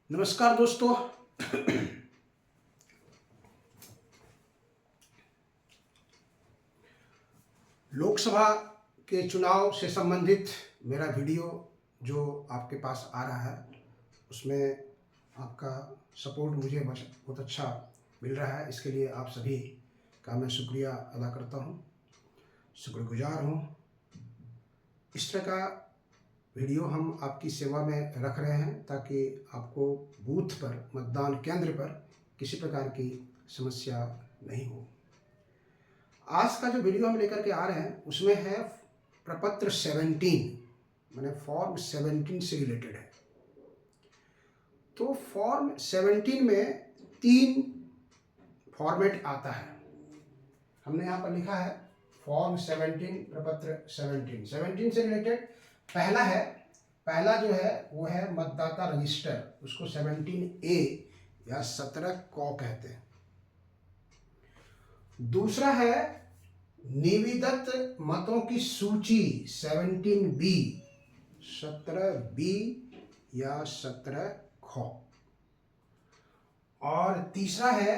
नमस्कार दोस्तों। लोकसभा के चुनाव से संबंधित मेरा वीडियो जो आपके पास आ रहा है उसमें आपका सपोर्ट मुझे बहुत अच्छा मिल रहा है। इसके लिए आप सभी का मैं शुक्रिया अदा करता हूँ, शुक्रगुजार हूँ। इस तरह का वीडियो हम आपकी सेवा में रख रहे हैं ताकि आपको बूथ पर, मतदान केंद्र पर किसी प्रकार की समस्या नहीं हो। आज का जो वीडियो हम लेकर के आ रहे हैं उसमें है प्रपत्र 17, माने फॉर्म 17 से रिलेटेड है। तो फॉर्म 17 में 3 फॉर्मेट आता है। हमने यहाँ पर लिखा है फॉर्म 17, प्रपत्र 17 से रिलेटेड पहला जो है वो है मतदाता रजिस्टर, उसको 17A या 17 क कहते हैं। दूसरा है निविदत मतों की सूची 17B, 17B या 17 ख। और तीसरा है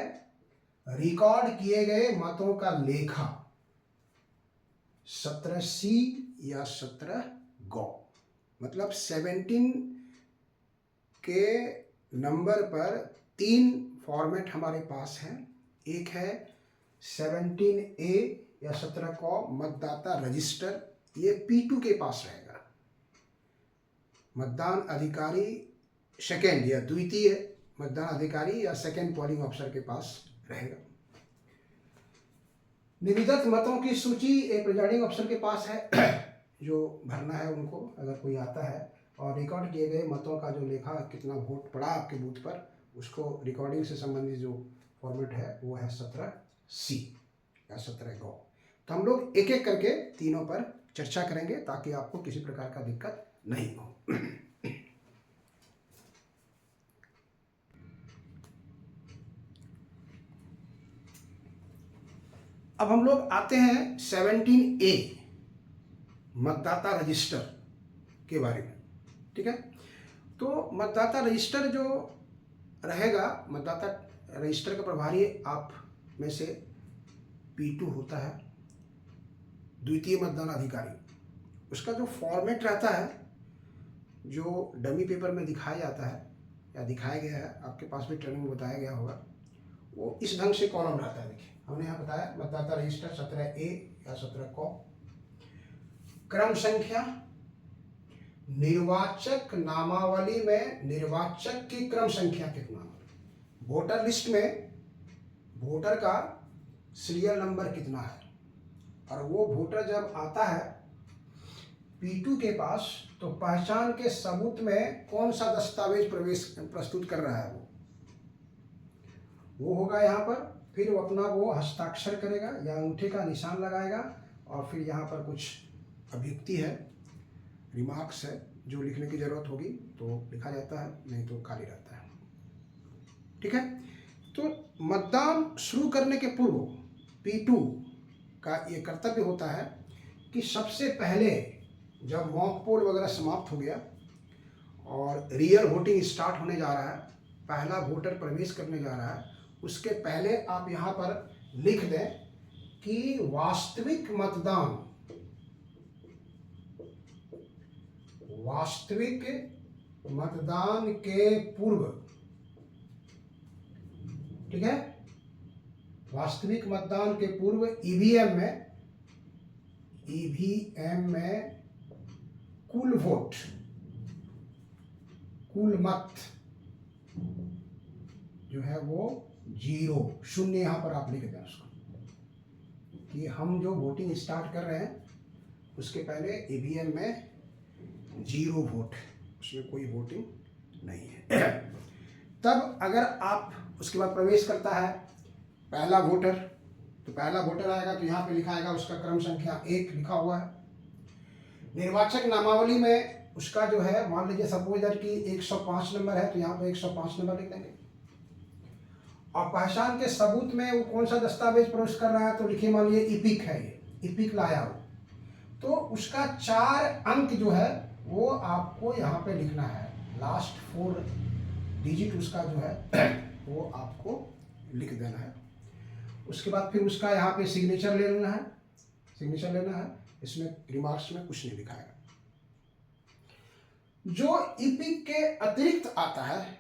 रिकॉर्ड किए गए मतों का लेखा 17C या 17 ग। मतलब 17 के नंबर पर 3 फॉर्मेट हमारे पास हैं। एक है 17A या 17 क मतदाता रजिस्टर, ये P2 के पास रहेगा। मतदान अधिकारी सेकेंड या द्वितीय मतदान अधिकारी या सेकेंड पोलिंग ऑफिसर के पास रहेगा। निविदत मतों की सूची एक प्रिजाइडिंग ऑफिसर के पास है जो भरना है उनको, अगर कोई आता है। और रिकॉर्ड किए गए मतों का जो लेखा, कितना वोट पड़ा आपके बूथ पर, उसको रिकॉर्डिंग से संबंधित जो फॉर्मेट है वो है 17C या 17 ग। तो हम लोग एक एक करके तीनों पर चर्चा करेंगे ताकि आपको किसी प्रकार का दिक्कत नहीं हो। अब हम लोग आते हैं 17A मतदाता रजिस्टर के बारे में। ठीक है, तो मतदाता रजिस्टर जो रहेगा, मतदाता रजिस्टर का प्रभारी आप में से P2 होता है, द्वितीय मतदान अधिकारी। उसका जो फॉर्मेट रहता है, जो डमी पेपर में दिखाया जाता है या दिखाया गया है, आपके पास भी ट्रेनिंग में बताया गया होगा, वो इस ढंग से कॉलम रहता है। देखिए, हमने यहाँ बताया मतदाता रजिस्टर 17A या 17 क। क्रम संख्या, निर्वाचक नामावली में निर्वाचक की क्रम संख्या कितना, वोटर लिस्ट में वोटर का सीरियल नंबर कितना है, और वो वोटर जब आता है P2 के पास तो पहचान के सबूत में कौन सा दस्तावेज प्रस्तुत कर रहा है वो होगा यहाँ पर। फिर वो अपना वो हस्ताक्षर करेगा या अंगूठे का निशान लगाएगा, और फिर यहाँ पर कुछ अभियुक्ति है, रिमार्क्स है, जो लिखने की जरूरत होगी तो लिखा जाता है, नहीं तो खाली रहता है। ठीक है, तो मतदान शुरू करने के पूर्व P2 का ये कर्तव्य होता है कि सबसे पहले जब मॉक पोल वगैरह समाप्त हो गया और रियल वोटिंग स्टार्ट होने जा रहा है, पहला वोटर प्रवेश करने जा रहा है, उसके पहले आप यहाँ पर लिख दें कि वास्तविक मतदान के पूर्व, ठीक है, वास्तविक मतदान के पूर्व ईवीएम में कुल वोट, कुल मत जो है वो 0 यहाँ पर आप लिख दें उसको, कि हम जो वोटिंग स्टार्ट कर रहे हैं उसके पहले ईवीएम में 0 वोट, उसमें कोई वोटिंग नहीं है। तब अगर आप उसके बाद प्रवेश करता है पहला वोटर, तो पहला वोटर आएगा तो यहाँ पे लिखा आएगा उसका क्रम संख्या 1 लिखा हुआ है। निर्वाचक नामावली में उसका जो है, मान लीजिए सपोज दैट कि 105 नंबर है तो यहाँ पे 105 नंबर लिख देंगे। और पहचान के सबूत में वो कौन सा दस्तावेज प्रवेश कर रहा है तो लिखिए, मान लीजिए इपिक है, ये इपिक लाया हो तो उसका 4 अंक जो है वो आपको यहाँ पे लिखना है, लास्ट 4 डिजिट उसका जो है वो आपको लिख देना है। उसके बाद फिर उसका यहाँ पे सिग्नेचर ले लेना है, सिग्नेचर लेना है। इसमें रिमार्क्स में कुछ नहीं लिखाएगा। जो ईपिक के अतिरिक्त आता है,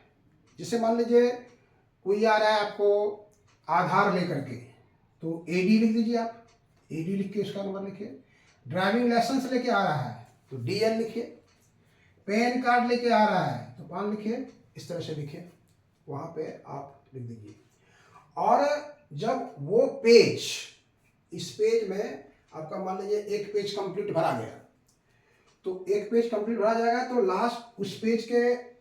जैसे मान लीजिए कोई आ रहा है आपको आधार लेकर के, तो एडी लिख दीजिए आप, एडी लिख के उसका नंबर लिखिए। ड्राइविंग लाइसेंस लेके आ रहा है तो डीएल लिखिए। पैन कार्ड लेके आ रहा है तो पान लिखिए, इस तरह से लिखिए, वहाँ पे आप लिख दीजिए। और जब वो पेज, इस पेज में आपका मान लीजिए एक पेज कंप्लीट भरा गया, तो एक पेज कंप्लीट भरा जाएगा तो लास्ट उस पेज के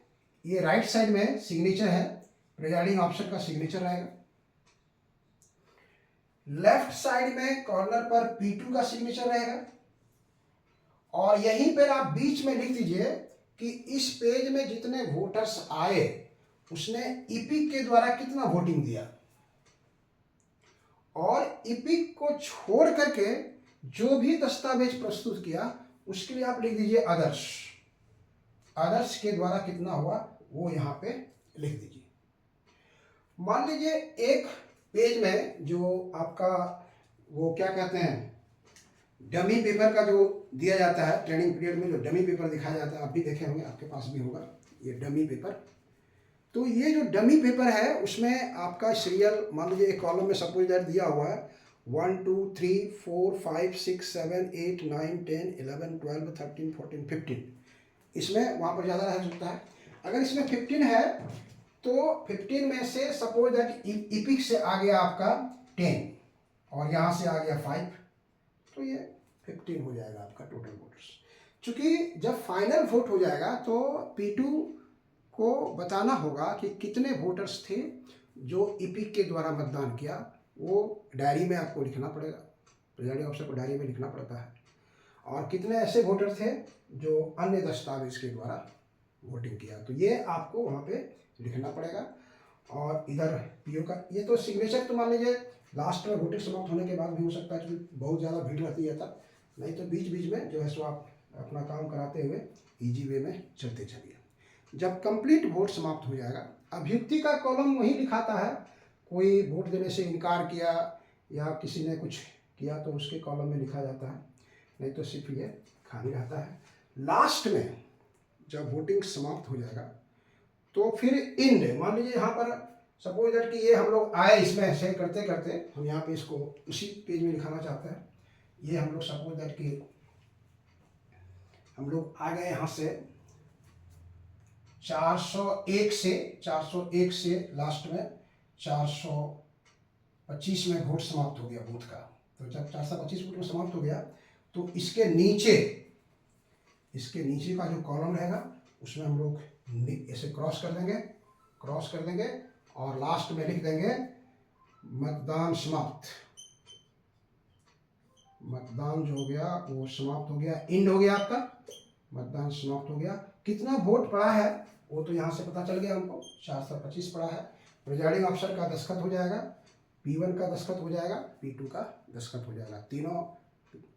ये राइट साइड में सिग्नेचर है, प्रिजाइडिंग ऑफिसर का सिग्नेचर रहेगा। लेफ्ट साइड में कॉर्नर पर P2 का सिग्नेचर रहेगा। और यहीं पर आप बीच में लिख दीजिए कि इस पेज में जितने वोटर्स आए उसने ईपिक के द्वारा कितना वोटिंग दिया। और ईपिक को छोड़ करके जो भी दस्तावेज प्रस्तुत किया उसके लिए आप लिख दीजिए अदर्स, अदर्स के द्वारा कितना हुआ वो यहाँ पे लिख दीजिए। मान लीजिए एक पेज में जो आपका वो क्या कहते हैं डमी पेपर का जो दिया जाता है, ट्रेनिंग पीरियड में जो डमी पेपर दिखाया जाता है, आप भी देखे होंगे, आपके पास भी होगा ये डमी पेपर। तो ये जो डमी पेपर है उसमें आपका सीरियल मान लीजिए एक कॉलम में सपोज दैट दिया हुआ है 1 2 3 4 5 6 7 8 9 10 11 12 13 14 15, इसमें वहाँ पर ज़्यादा रह सकता है। अगर इसमें 15 है तो 15 में से सपोज दैट ईपिक से आ गया आपका 10 और यहाँ से आ गया 5, तो ये 15 हो जाएगा आपका टोटल वोटर्स। चूँकि जब फाइनल वोट हो जाएगा तो P2 को बताना होगा कि कितने वोटर्स थे जो ईपिक के द्वारा मतदान किया, वो डायरी में आपको लिखना पड़ेगा, प्रिजाइडिंग ऑफिसर को डायरी में लिखना पड़ता है। और कितने ऐसे वोटर थे जो अन्य दस्तावेज के द्वारा वोटिंग किया, तो ये आपको वहाँ पे लिखना पड़ेगा। और इधर पीओ का ये तो सिग्नेचर तो मान लीजिए लास्ट में वोटिंग समाप्त होने के बाद भी हो सकता है, क्योंकि बहुत ज़्यादा भीड़ रहती है तब, नहीं तो बीच बीच में जो है सो आप अपना काम कराते हुए ईजी वे में चलते चलिए। जब कंप्लीट वोट समाप्त हो जाएगा, अभ्युक्ति का कॉलम वही लिखाता है, कोई वोट देने से इनकार किया या किसी ने कुछ किया तो उसके कॉलम में लिखा जाता है, नहीं तो सिर्फ ये खाली रहता है। लास्ट में जब वोटिंग समाप्त हो जाएगा तो फिर इंड, मान लीजिए यहाँ पर सपोज दैट कि ये हम लोग आए इसमें से करते करते, हम यहाँ पे इसको उसी पेज में लिखाना चाहते हैं। ये हम लोग सपोज दैट कि हम लोग आ गए यहाँ से 401 से लास्ट में 425 में वोट समाप्त हो गया बूथ का। तो जब 425 वोट में समाप्त हो गया तो इसके नीचे का जो कॉलम रहेगा उसमें हम लोग ऐसे क्रॉस कर देंगे और लास्ट में लिख देंगे मतदान समाप्त। मतदान जो हो गया वो समाप्त हो गया, इंड हो गया आपका, मतदान समाप्त हो गया। कितना वोट पड़ा है वो तो यहाँ से पता चल गया हमको, 425 पड़ा है। प्रिजाइडिंग ऑफिसर का दस्तखत हो जाएगा, P1 का दस्तखत हो जाएगा, P2 का दस्तखत हो जाएगा। तीनों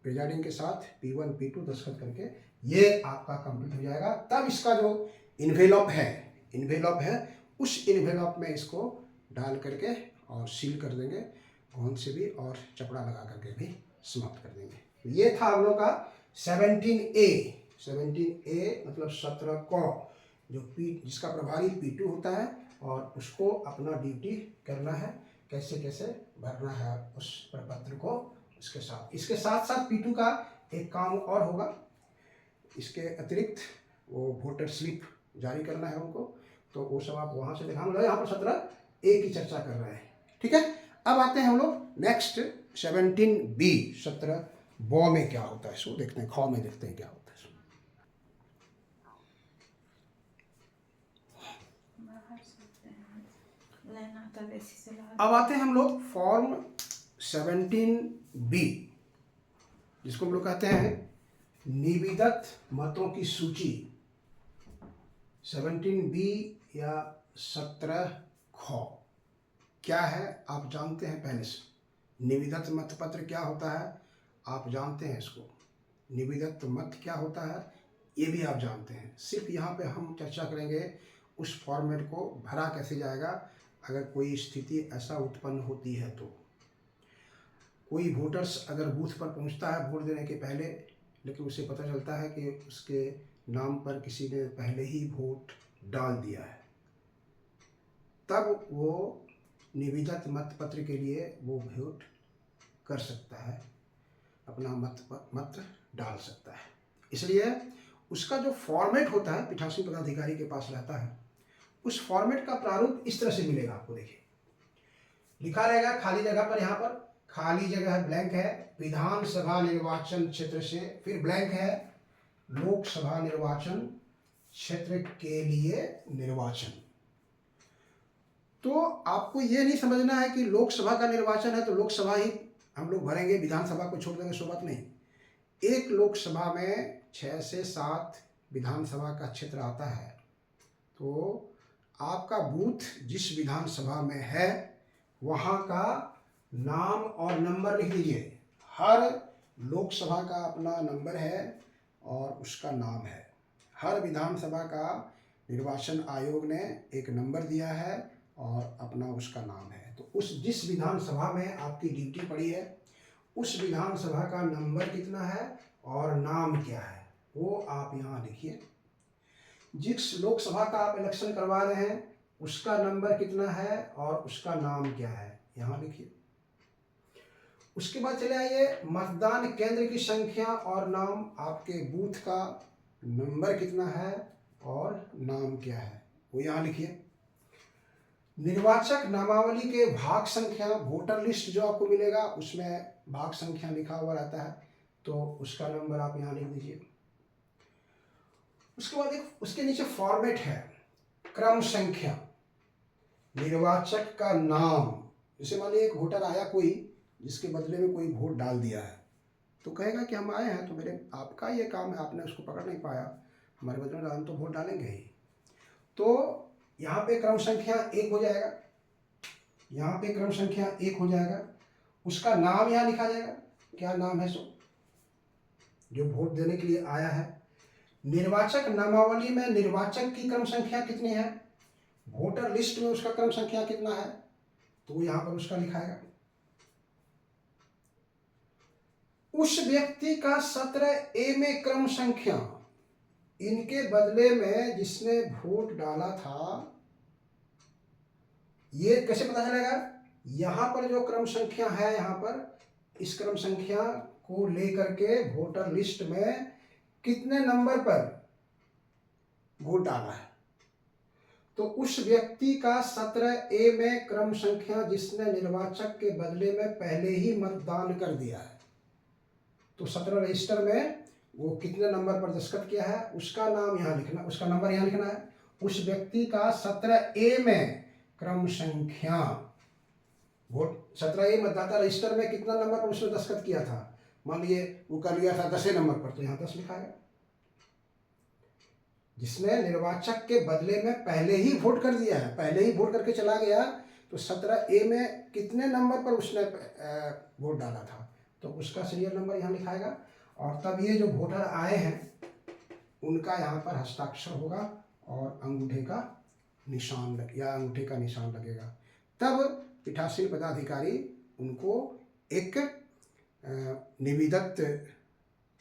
प्रिजाइडिंग के साथ P1 P2 दस्तखत करके ये आपका कंप्लीट हो जाएगा। तब इसका जो इन्वेलप है उस इन्वेलप में इसको डाल करके और सील कर देंगे गोंद से भी, और चपड़ा लगा करके भी समाप्त कर देंगे। तो ये था हम लोग का 17A मतलब 17 क, जो जिसका प्रभारी P2 होता है और उसको अपना ड्यूटी करना है, कैसे कैसे भरना है उस प्रपत्र को। इसके साथ साथ P2 का एक काम और होगा, इसके अतिरिक्त वो वोटर स्लिप जारी करना है उनको, तो वो सब आप वहाँ से देखा। हम लोग यहाँ पर 17A की चर्चा कर रहे हैं, ठीक है। अब आते हैं हम लोग नेक्स्ट 17B, 17 ब में क्या होता है सो देखते हैं, ख में देखते हैं क्या होता है। अब आते हैं हम लोग फॉर्म 17B, जिसको हम लोग कहते हैं निविदत मतों की सूची। 17B या 17 ख क्या है आप जानते हैं पहले से। निविदत मत पत्र क्या होता है आप जानते हैं इसको, निविदत मत क्या होता है ये भी आप जानते हैं। सिर्फ यहाँ पे हम चर्चा करेंगे उस फॉर्मेट को भरा कैसे जाएगा अगर कोई स्थिति ऐसा उत्पन्न होती है तो। कोई वोटर्स अगर बूथ पर पहुंचता है वोट देने के पहले, लेकिन उसे पता चलता है कि उसके नाम पर किसी ने पहले ही वोट डाल दिया है, तब वो निविदत मतपत्र के लिए वो वोट कर सकता है, अपना मत डाल सकता है। इसलिए उसका जो फॉर्मेट होता है पीठासीन पदाधिकारी के पास रहता है, उस फॉर्मेट का प्रारूप इस तरह से मिलेगा आपको। देखिए लिखा रहेगा खाली जगह पर, यहाँ पर खाली जगह है, ब्लैंक है, विधानसभा निर्वाचन क्षेत्र से, फिर ब्लैंक है, लोकसभा निर्वाचन क्षेत्र के लिए निर्वाचन। तो आपको ये नहीं समझना है कि लोकसभा का निर्वाचन है तो लोकसभा ही हम लोग भरेंगे, विधानसभा को छोड़ देंगे, सो बात नहीं। एक लोकसभा में 6 से 7 विधानसभा का क्षेत्र आता है, तो आपका बूथ जिस विधानसभा में है वहाँ का नाम और नंबर लिख दीजिए। हर लोकसभा का अपना नंबर है और उसका नाम है। हर विधानसभा का निर्वाचन आयोग ने एक नंबर दिया है और अपना उसका नाम है। तो उस जिस विधानसभा में आपकी ड्यूटी पड़ी है उस विधानसभा का नंबर कितना है और नाम क्या है वो आप यहाँ लिखिए। जिस लोकसभा का आप इलेक्शन करवा रहे हैं उसका नंबर कितना है और उसका नाम क्या है यहाँ लिखिए। उसके बाद चले आइए, मतदान केंद्र की संख्या और नाम, आपके बूथ का नंबर कितना है और नाम क्या है वो यहाँ लिखिए। निर्वाचक नामावली के भाग संख्या, वोटर लिस्ट जो आपको मिलेगा उसमें भाग संख्या लिखा हुआ रहता है, तो उसका नंबर आप यहाँ लिख दीजिए। उसके बाद एक उसके नीचे फॉर्मेट है, क्रम संख्या, निर्वाचक का नाम। जैसे मान लीजिए एक वोटर आया कोई जिसके बदले में कोई वोट डाल दिया है, तो कहेगा कि हम आए हैं तो मेरे आपका ये काम है, आपने उसको पकड़ नहीं पाया, हमारे बदले में हम तो वोट डालेंगे ही। तो यहाँ पे क्रम संख्या 1 हो जाएगा, यहाँ पे क्रम संख्या 1 हो जाएगा। उसका नाम यहाँ लिखा जाएगा, क्या नाम है सो जो वोट देने के लिए आया है। निर्वाचक नामावली में निर्वाचक की क्रम संख्या कितनी है, वोटर लिस्ट में उसका क्रम संख्या कितना है, तो यहाँ पर उसका लिखाएगा। उस व्यक्ति का 17A में क्रम संख्या, इनके बदले में जिसने वोट डाला था, ये कैसे पता चलेगा, यहाँ पर जो क्रम संख्या है, यहाँ पर इस क्रम संख्या को लेकर के वोटर लिस्ट में कितने नंबर पर वोट डाला है, तो उस व्यक्ति का 17A में क्रम संख्या जिसने निर्वाचक के बदले में पहले ही मतदान कर दिया है, तो 17 रजिस्टर में वो कितने नंबर पर दस्तखत किया है उसका नाम यहाँ लिखना, उसका नंबर यहाँ लिखना है। उस व्यक्ति का 17A में क्रम संख्या, वोट 17A मतदाता रजिस्टर में कितना नंबर पर उसने दस्तखत किया था, मान लीजिए वो कर लिया था 10 नंबर पर, तो यहाँ 10 लिखाएगा। जिसने निर्वाचक के बदले में पहले ही वोट कर दिया है, पहले ही वोट करके चला गया, तो 17A में कितने नंबर पर उसने वोट डाला था, तो उसका सीरियल नंबर यहाँ लिखाएगा। और तब ये जो वोटर आए हैं उनका यहाँ पर हस्ताक्षर होगा और अंगूठे का निशान या अंगूठे का निशान लगेगा। तब पीठासीन पदाधिकारी उनको एक निविदत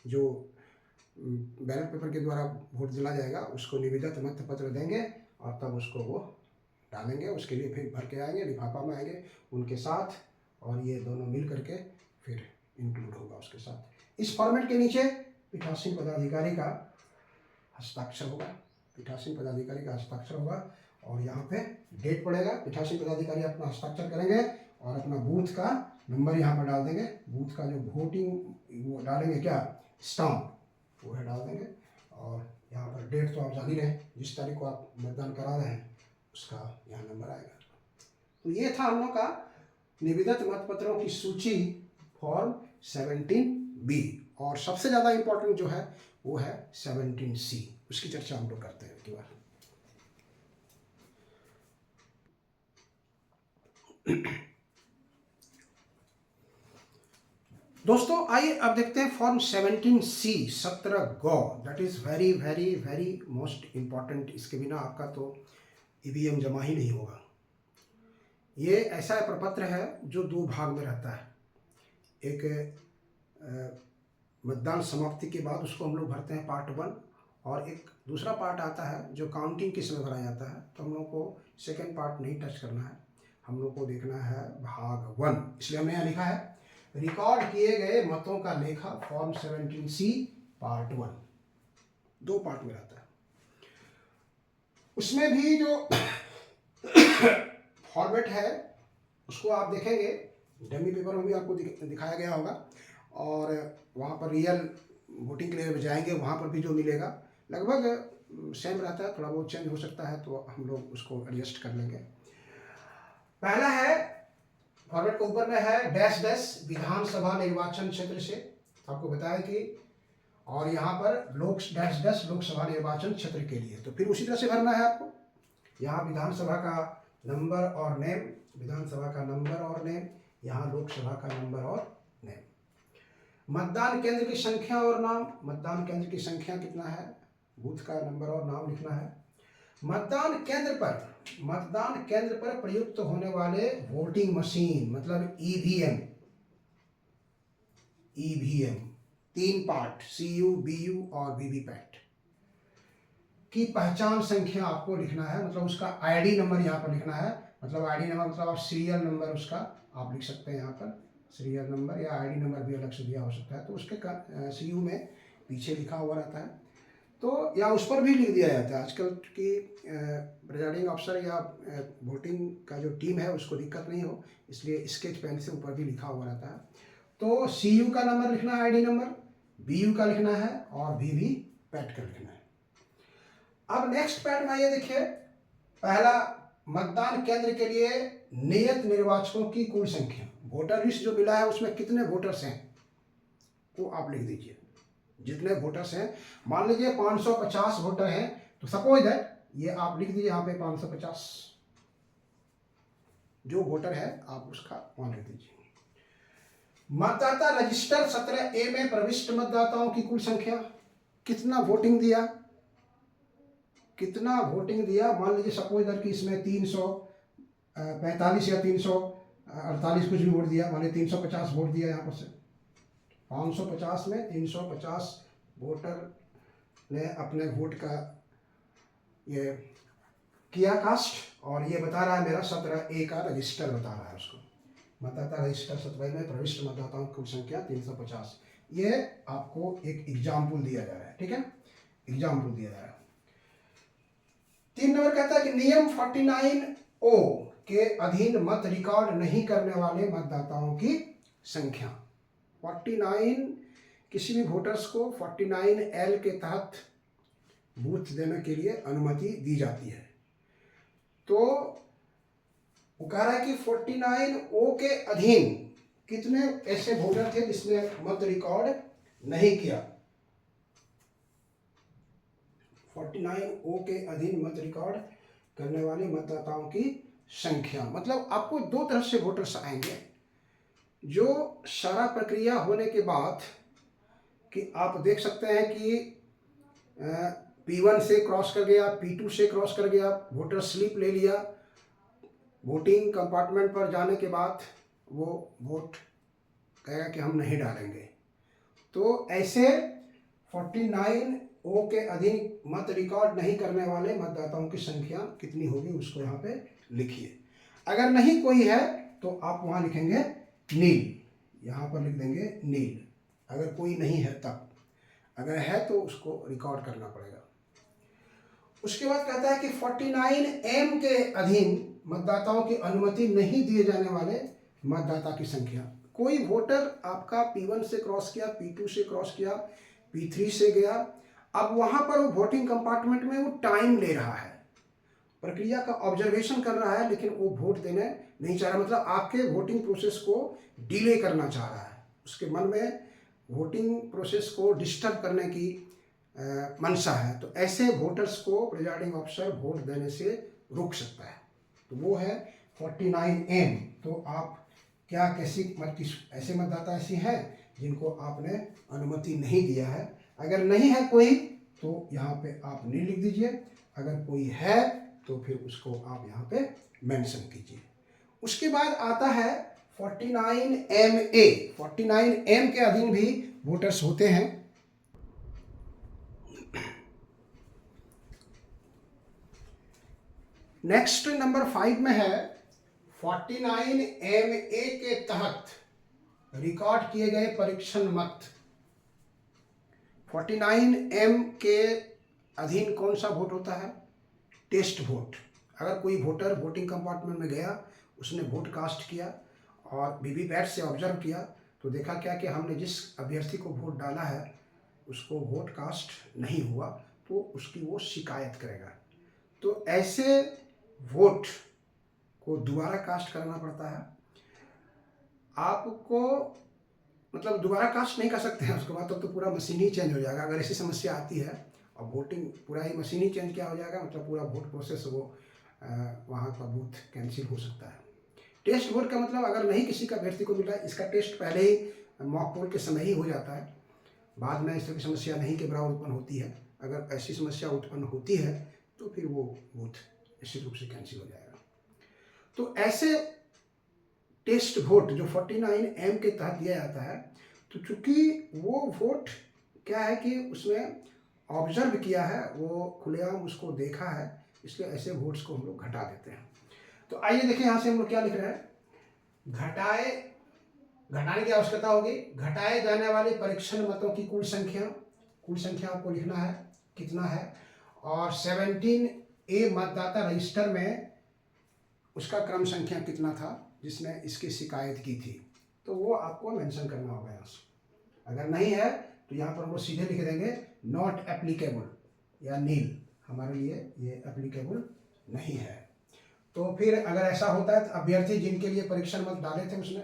जो बैलेट पेपर के द्वारा वोट दिला जाएगा उसको निविदत मत पत्र देंगे और तब उसको वो डालेंगे। उसके लिए फिर भर के आएंगे, लिफाफा में आएंगे उनके साथ, और ये दोनों मिल करके फिर इंक्लूड होगा उसके साथ। इस फॉर्मेट के नीचे पीठासीन पदाधिकारी का हस्ताक्षर होगा, पीठासीन पदाधिकारी का हस्ताक्षर होगा और यहाँ पे डेट पड़ेगा। पीठासीन पदाधिकारी अपना हस्ताक्षर करेंगे और अपना बूथ का नंबर यहाँ पर डाल देंगे, बूथ का जो वोटिंग वो डालेंगे क्या स्टाम्प वो है डाल देंगे, और यहाँ पर डेट तो आप जान ही रहे हैं, जिस तारीख को आप मतदान करा रहे हैं उसका यहाँ नंबर आएगा। तो ये था हम लोग का निविदत मतपत्रों की सूची फॉर्म 17B, और सबसे ज़्यादा इम्पोर्टेंट जो है वो है 17C, उसकी चर्चा हम लोग करते हैं एक बार। दोस्तों आइए अब देखते हैं फॉर्म 17C 17 गौ, that is very very very most important. इसके बिना आपका तो ईवीएम जमा ही नहीं होगा। ये ऐसा प्रपत्र है जो 2 भाग में रहता है। एक मतदान समाप्ति के बाद उसको हम लोग भरते हैं पार्ट 1, और एक दूसरा पार्ट आता है जो काउंटिंग के समय भरा जाता है। तो हम लोग को सेकेंड पार्ट नहीं टच करना है, हम लोग को देखना है भाग 1। इसलिए हमने यहाँ लिखा है रिकॉर्ड किए गए मतों का लेखा फॉर्म 17C पार्ट 1। 2 पार्ट में रहता है। उसमें भी जो फॉर्मेट है उसको आप देखेंगे, डमी पेपर में भी आपको दिखाया गया होगा, और वहाँ पर रियल वोटिंग के लिए जाएंगे वहाँ पर भी जो मिलेगा लगभग सेम रहता है, थोड़ा बहुत चेंज हो सकता है, तो हम लोग उसको एडजस्ट कर लेंगे। पहला है फॉर्मेट के ऊपर में है डैश डैश विधानसभा निर्वाचन क्षेत्र से, आपको बताया कि, और यहाँ पर लोक डैश डैश लोकसभा निर्वाचन क्षेत्र के लिए। तो फिर उसी तरह से भरना है आपको। यहाँ विधानसभा का नंबर और नेम, विधानसभा का नंबर और नेम, यहाँ लोकसभा का नंबर और नेम। मतदान केंद्र की संख्या और नाम, मतदान केंद्र की संख्या कितना है, बूथ का नंबर और नाम लिखना है। मतदान केंद्र पर प्रयुक्त होने वाले वोटिंग मशीन मतलब ईवीएम 3 पार्ट CU, BU और वीवीपैट की पहचान संख्या आपको लिखना है, मतलब उसका आईडी नंबर यहाँ पर लिखना है। मतलब आईडी नंबर मतलब आप सीरियल नंबर उसका आप लिख सकते हैं यहाँ पर, सीरियल नंबर या आईडी नंबर भी अलग से दिया हो सकता है। तो उसके CU में पीछे लिखा हुआ रहता है, तो या उस पर भी लिख दिया जाता है। आजकल की प्रिजाइडिंग ऑफिसर या वोटिंग का जो टीम है उसको दिक्कत नहीं हो, इसलिए स्केच पेन से ऊपर भी लिखा हुआ रहता है। तो CU का नंबर लिखना है, आईडी नंबर, BU का लिखना है और वीवीपैट का लिखना है। अब नेक्स्ट पैट में ये देखिए, पहला मतदान केंद्र के लिए नियत निर्वाचकों की कुल संख्या, वोटर लिस्ट जो मिला है उसमें कितने वोटर्स हैं वो आप लिख दीजिए। जितने वोटर्स हैं, मान लीजिए 550 वोटर हैं, तो सपोज दैट ये आप लिख दीजिए यहाँ पे 550 जो वोटर है आप उसका मान लिख दीजिए। मतदाता रजिस्टर 17A में प्रविष्ट मतदाताओं की कुल संख्या, कितना वोटिंग दिया, मान लीजिए सपोज दैट कि इसमें 345 या 348 कुछ भी वोट दिया, मान लीजिए 350 वोट दिया यहाँ पर से 550 में 350 वोटर ने अपने वोट का ये किया कास्ट, और ये बता रहा है मेरा 17A का रजिस्टर बता रहा है उसको। मतदाता रजिस्टर 17 में प्रविष्ट मतदाताओं की कुल संख्या 350। ये आपको एक एग्जाम्पल दिया जा रहा है, ठीक है, एग्जाम्पल दिया जा रहा है। 3 नंबर कहता है कि नियम 49O के अधीन मत रिकॉर्ड नहीं करने वाले मतदाताओं की संख्या। 49 किसी भी वोटर्स को 49L के तहत बूथ देने के लिए अनुमति दी जाती है। तो वो कह रहा है कि 49O के अधीन कितने ऐसे वोटर थे जिसने मत रिकॉर्ड नहीं किया। 49O के अधीन मत रिकॉर्ड करने वाले मतदाताओं की संख्या, मतलब आपको 2 तरह से वोटर्स आएंगे। जो सारा प्रक्रिया होने के बाद कि आप देख सकते हैं कि P1 से क्रॉस कर गया, P2 से क्रॉस कर गया, वोटर स्लिप ले लिया, वोटिंग कंपार्टमेंट पर जाने के बाद वो वोट कहेगा कि हम नहीं डालेंगे। तो ऐसे 49O के अधीन मत रिकॉर्ड नहीं करने वाले मतदाताओं की संख्या कितनी होगी उसको यहाँ पे लिखिए। अगर नहीं कोई है तो आप वहाँ लिखेंगे नील, यहाँ पर लिख देंगे नील, अगर कोई नहीं है तब। अगर है तो उसको रिकॉर्ड करना पड़ेगा। उसके बाद कहता है कि 49M के अधीन मतदाताओं की अनुमति नहीं दिए जाने वाले मतदाता की संख्या। कोई वोटर आपका P1 से क्रॉस किया, P2 से क्रॉस किया, P3 से गया, अब वहाँ पर वो वोटिंग कंपार्टमेंट में वो टाइम ले रहा है, प्रक्रिया का ऑब्जर्वेशन कर रहा है, लेकिन वो वोट देने नहीं चाह रहा, मतलब आपके वोटिंग प्रोसेस को डिले करना चाह रहा है। उसके मन में वोटिंग प्रोसेस को डिस्टर्ब करने की मंशा है। तो ऐसे वोटर्स को प्रिजाइडिंग ऑफिसर वोट देने से रोक सकता है। तो वो है 49M। तो आप क्या कैसी ऐसे मतदाता ऐसी हैं जिनको आपने अनुमति नहीं दिया है। अगर नहीं है कोई तो यहाँ पे आप नहीं लिख दीजिए, अगर कोई है तो फिर उसको आप यहाँ पे मेंशन कीजिए। उसके बाद आता है 49MA। 49M के अधीन भी वोटर्स होते हैं। नेक्स्ट नंबर 5 में है 49MA के तहत रिकॉर्ड किए गए परीक्षण मत। 49M के अधीन कौन सा वोट होता है? Test vote. अगर कोई वोटर वोटिंग कंपार्टमेंट में गया, उसने वोट कास्ट किया और वीवीपैट से ऑब्जर्व किया, तो देखा क्या कि हमने जिस अभ्यर्थी को वोट डाला है उसको वोट कास्ट नहीं हुआ, तो उसकी वो शिकायत करेगा। तो ऐसे वोट को दोबारा कास्ट करना पड़ता है आपको। मतलब दोबारा कास्ट नहीं कर सकते हैं उसके बाद, तो पूरा मशीन ही चेंज हो जाएगा। अगर ऐसी समस्या आती है और वोटिंग पूरा ही मशीन ही चेंज क्या हो जाएगा, मतलब पूरा वोट प्रोसेस वो वहाँ का बूथ कैंसिल हो सकता है। टेस्ट वोट का मतलब अगर नहीं किसी का अभ्यर्थी को मिला, इसका टेस्ट पहले ही मॉक पोल के समय ही हो जाता है, बाद में इस तरह की समस्या नहीं के बराबर उत्पन्न होती है। अगर ऐसी समस्या उत्पन्न होती है तो फिर वो बूथ निश्चित रूप से कैंसिल हो जाएगा। तो ऐसे टेस्ट वोट जो 49M के तहत दिया जाता है, तो चूंकि वो वोट क्या है कि उसमें ऑब्जर्व किया है, वो खुलेआम उसको देखा है, इसलिए ऐसे वोट्स को हम लोग घटा देते हैं। तो आइए देखें यहाँ से हम लोग क्या लिख रहे हैं। घटाने की आवश्यकता होगी। घटाए जाने वाले परीक्षण मतों की कुल संख्या आपको लिखना है कितना है, और 17A मतदाता रजिस्टर में उसका क्रम संख्या कितना था जिसने इसकी शिकायत की थी, तो वो आपको मेंशन करना होगा यहाँ से। अगर नहीं है तो यहाँ पर हम लोग सीधे लिख देंगे नॉट एप्लीकेबल या नील, हमारे लिए ये एप्लीकेबल नहीं है। तो फिर अगर ऐसा होता है तो अभ्यर्थी जिनके लिए परीक्षण मत डाले थे, उसने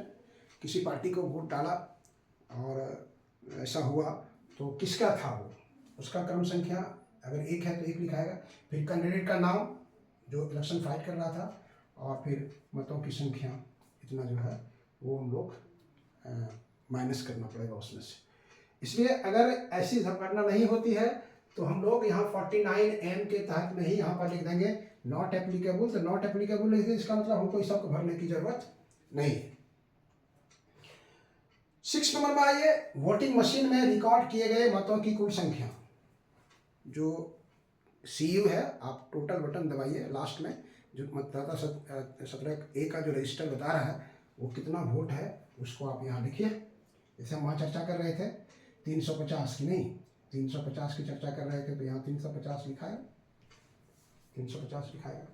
किसी पार्टी को वोट डाला और ऐसा हुआ, तो किसका था वो, उसका क्रम संख्या अगर 1 है तो 1 लिखाएगा। फिर कैंडिडेट का नाम जो इलेक्शन फाइट कर रहा था, और फिर मतों की संख्या इतना जो है वो हम लोग माइनस करना पड़ेगा उसमें से। इसलिए अगर ऐसी घटना नहीं होती है तो हम लोग यहाँ 49M के तहत में ही यहाँ पर लिख देंगे नॉट एप्लीकेबल। तो नॉट एप्लीकेबल लिख दें, इसका मतलब हमको इस सबको भरने की जरूरत नहीं है। 6 नंबर में आइए, वोटिंग मशीन में रिकॉर्ड किए गए मतों की कुल संख्या। जो CU है, आप टोटल बटन दबाइए लास्ट में, जो मतदाता 17A का जो रजिस्टर बता रहा है वो कितना वोट है उसको आप यहाँ लिखिए। जैसे हम वहाँ चर्चा कर रहे थे 350 की, नहीं 350 की चर्चा कर रहे थे, तो यहाँ 350 लिखाएगा, 350 लिखाएगा।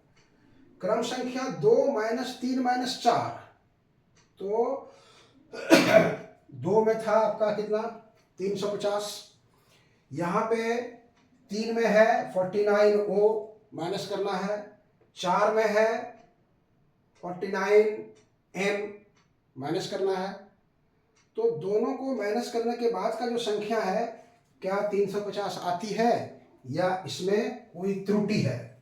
क्रम संख्या 2 - 3 - 4, तो 2 में था आपका कितना 350, यहाँ पे 3 में है 49O माइनस करना है, 4 में है 49M माइनस करना है। तो दोनों को माइनस करने के बाद का जो संख्या है, क्या 350 आती है या इसमें कोई त्रुटि है,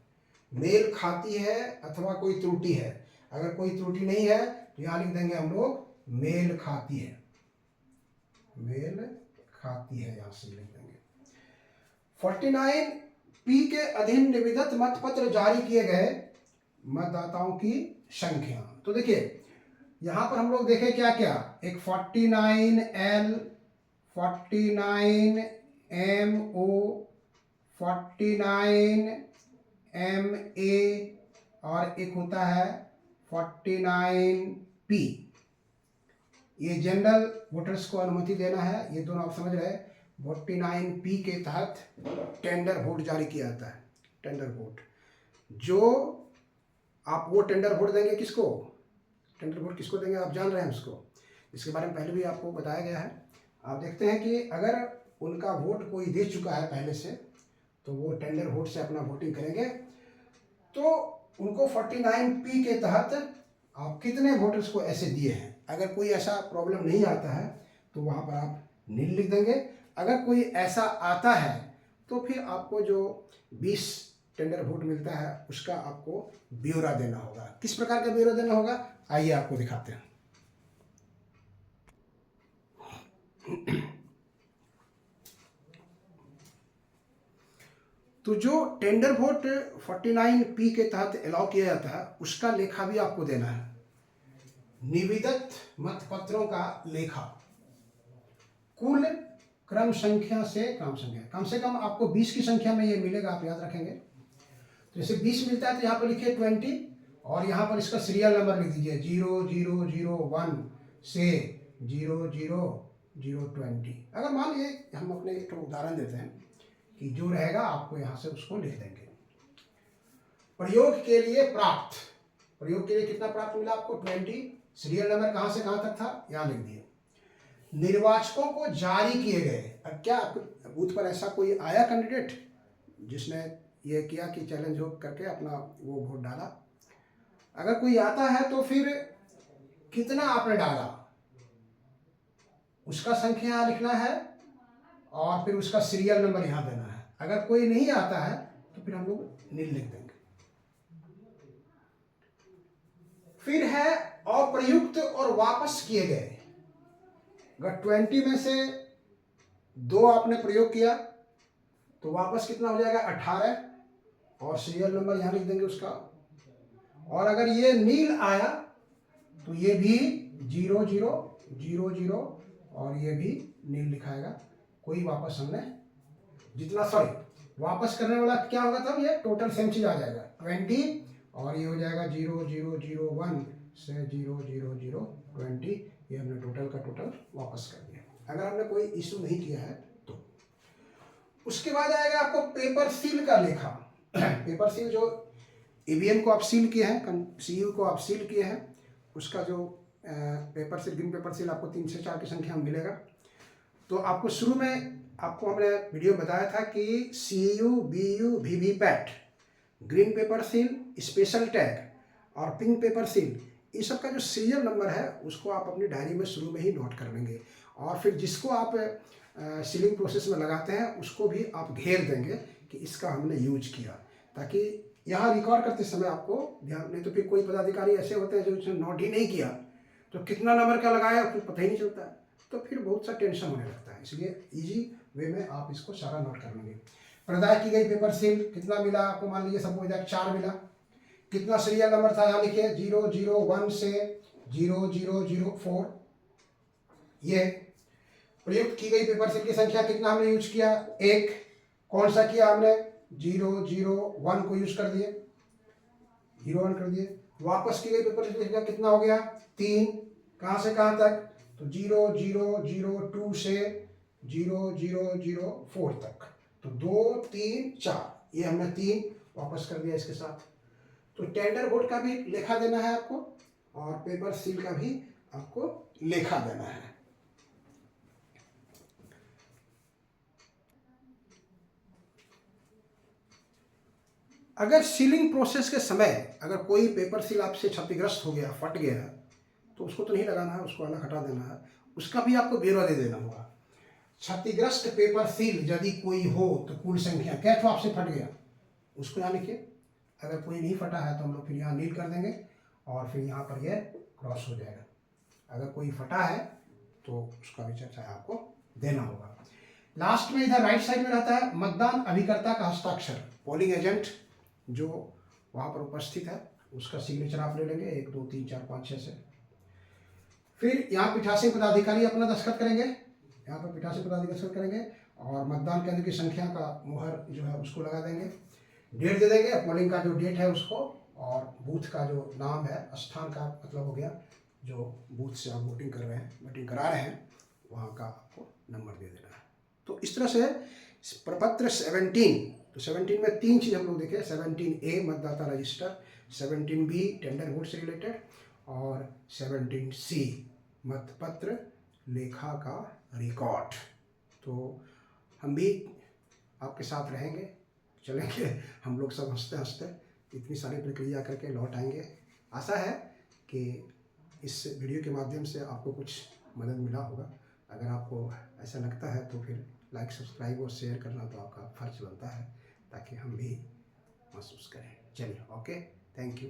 मेल खाती है अथवा कोई त्रुटि है। अगर कोई त्रुटि नहीं है तो यहाँ लिख देंगे हम लोग मेल खाती है, मेल खाती है, यहाँ से लिख देंगे। 49P के अधीन निविदत मतपत्र जारी किए गए मतदाताओं की संख्या। तो देखिए यहाँ पर हम लोग देखें क्या क्या, एक 49L, 49MO, 49MA और एक होता है 49P। ये जनरल वोटर्स को अनुमति देना है, ये दोनों आप समझ रहे हैं। 49P के तहत टेंडर वोट जारी किया जाता है। टेंडर वोट, जो आप वो टेंडर वोट देंगे किसको, टेंडर वोट किसको देंगे आप जान रहे हैं उसको, इसके बारे में पहले भी आपको बताया गया है। आप देखते हैं कि अगर उनका वोट कोई दे चुका है पहले से, तो वो टेंडर वोट से अपना वोटिंग करेंगे। तो उनको 49P के तहत आप कितने वोटर्स को ऐसे दिए हैं, अगर कोई ऐसा प्रॉब्लम नहीं आता है तो वहाँ पर आप नील लिख देंगे। अगर कोई ऐसा आता है तो फिर आपको जो 20 टेंडर वोट मिलता है उसका आपको ब्यौरा देना होगा। किस प्रकार का ब्यौरा देना होगा, आइए आपको दिखाते हैं। तो जो टेंडर वोट 49P के तहत अलाउ किया जाता है उसका लेखा भी आपको देना है। निविदत मतपत्रों का लेखा कुल क्रम संख्या से कम से कम आपको 20 की संख्या में ये मिलेगा, आप याद रखेंगे। तो जैसे 20 मिलता है तो यहाँ पर लिखिए 20 और यहाँ पर इसका सीरियल नंबर लिख दीजिए 0001 से 00020। अगर मान लीजिए हम अपने एक उदाहरण देते हैं कि जो रहेगा आपको यहाँ से उसको लिख देंगे। प्रयोग के लिए कितना प्राप्त मिला आपको 20। सीरियल नंबर कहाँ से कहाँ तक था यहाँ लिख दिए। निर्वाचकों को जारी किए गए, अब क्या बूथ पर ऐसा कोई आया कैंडिडेट जिसने ये किया कि चैलेंज हो करके अपना वो वोट डाला, अगर कोई आता है तो फिर कितना आपने डाला उसका संख्या यहाँ लिखना है और फिर उसका सीरियल नंबर यहाँ देना है। अगर कोई नहीं आता है तो फिर हम लोग नील लिख देंगे। फिर है अप्रयुक्त और वापस किए गए। अगर 20 में से 2 आपने प्रयोग किया तो वापस कितना हो जाएगा 18 और सीरियल नंबर यहाँ लिख देंगे उसका। और अगर ये नील आया तो ये भी 0000 और ये भी नील लिखाएगा। कोई वापस हमने वापस करने वाला क्या होगा तब ये टोटल सेम चीज आ जाएगा 20 और ये हो जाएगा 0001 से 00020। ये हमने टोटल का टोटल वापस कर दिया अगर हमने कोई इशू नहीं किया है तो। उसके बाद आएगा आपको पेपर सील का लेखा। पेपर सील जो ईवीएम को आप सील किए हैं, सीयू को आप सील किए हैं, उसका जो paper seal, green paper seal आपको 3 से 4 की संख्या में मिलेगा। तो आपको शुरू में आपको हमने वीडियो बताया था कि CU, BU, VVPAT, green paper seal, special tag और पिंक पेपर सील, ये सब का जो सीरियल नंबर है उसको आप अपनी डायरी में शुरू में ही नोट कर लेंगे और फिर जिसको आप सीलिंग प्रोसेस में लगाते हैं उसको भी आप घेर देंगे कि इसका हमने यूज किया, ताकि यहाँ रिकॉर्ड करते समय आपको ध्यान। नहीं तो फिर कोई पदाधिकारी ऐसे होते हैं जो इसने नोट ही नहीं किया तो कितना नंबर का लगाया कुछ पता ही नहीं चलता है, तो फिर बहुत सा टेंशन होने लगता है। इसलिए इजी वे में आप इसको सारा नोट कर लेंगे। प्रदाय की गई पेपर सील कितना मिला आपको, मान लीजिए सबको 4 मिला। कितना सीरियल नंबर था यहाँ लिखिए 001 से 0004। ये प्रयुक्त की गई पेपर सील की संख्या कितना हमने यूज किया 1। कौन सा किया हमने 001 को यूज कर दिए, 01 कर दिए। वापस की गई पेपर सील की संख्या कितना हो गया 3। कहाँ से कहाँ तक तो 0002 से 0004 तक। तो 2 3 4 ये हमने 3 वापस कर दिया इसके साथ। तो टेंडर वोट का भी लेखा देना है आपको और पेपर सील का भी आपको लेखा देना है। अगर सीलिंग प्रोसेस के समय अगर कोई पेपर सील आपसे क्षतिग्रस्त हो गया, फट गया, तो उसको तो नहीं लगाना है, उसको अलग हटा देना है, उसका भी आपको ब्यौरा दे देना होगा। क्षतिग्रस्त पेपर सील यदि कोई हो तो कुल संख्या क्या तो आपसे फट गया उसको यहाँ लिखिए। अगर कोई नहीं फटा है तो हम लोग फिर यहाँ नील कर देंगे और फिर यहाँ पर यह क्रॉस हो जाएगा। अगर कोई फटा है तो उसका भी चर्चा आपको देना होगा। लास्ट में इधर राइट साइड में रहता है मतदान अभिकर्ता का हस्ताक्षर। पोलिंग एजेंट जो वहाँ पर उपस्थित है उसका सिग्नेचर आप ले लेंगे 1 2 3 4 5 6 से। फिर यहाँ पीठासीन पदाधिकारी अपना दस्तखत करेंगे, यहाँ पर पीठासीन पदाधिकारी दस्तखत करेंगे और मतदान केंद्र की संख्या का मुहर जो है उसको लगा देंगे। डेट दे देंगे, पोलिंग का जो डेट है उसको, और बूथ का जो नाम है, स्थान का मतलब हो गया जो बूथ से आप वोटिंग कर रहे हैं, वोटिंग करा रहे हैं, वहाँ का आपको नंबर दे देना है। तो इस तरह से प्रपत्र 17, तो 17 में 3 चीज़ हम लोग देखें। 17A मतदाता रजिस्टर, 17B टेंडर वोट से रिलेटेड और 17C मतपत्र लेखा का रिकॉर्ड। तो हम भी आपके साथ रहेंगे, चलेंगे हम लोग सब हंसते हंसते इतनी सारी प्रक्रिया करके लौट आएंगे। आशा है कि इस वीडियो के माध्यम से आपको कुछ मदद मिला होगा। अगर आपको ऐसा लगता है तो फिर लाइक, सब्सक्राइब और शेयर करना तो आपका फर्ज बनता है, ताकि हम भी महसूस करें। चलिए, ओके, थैंक यू।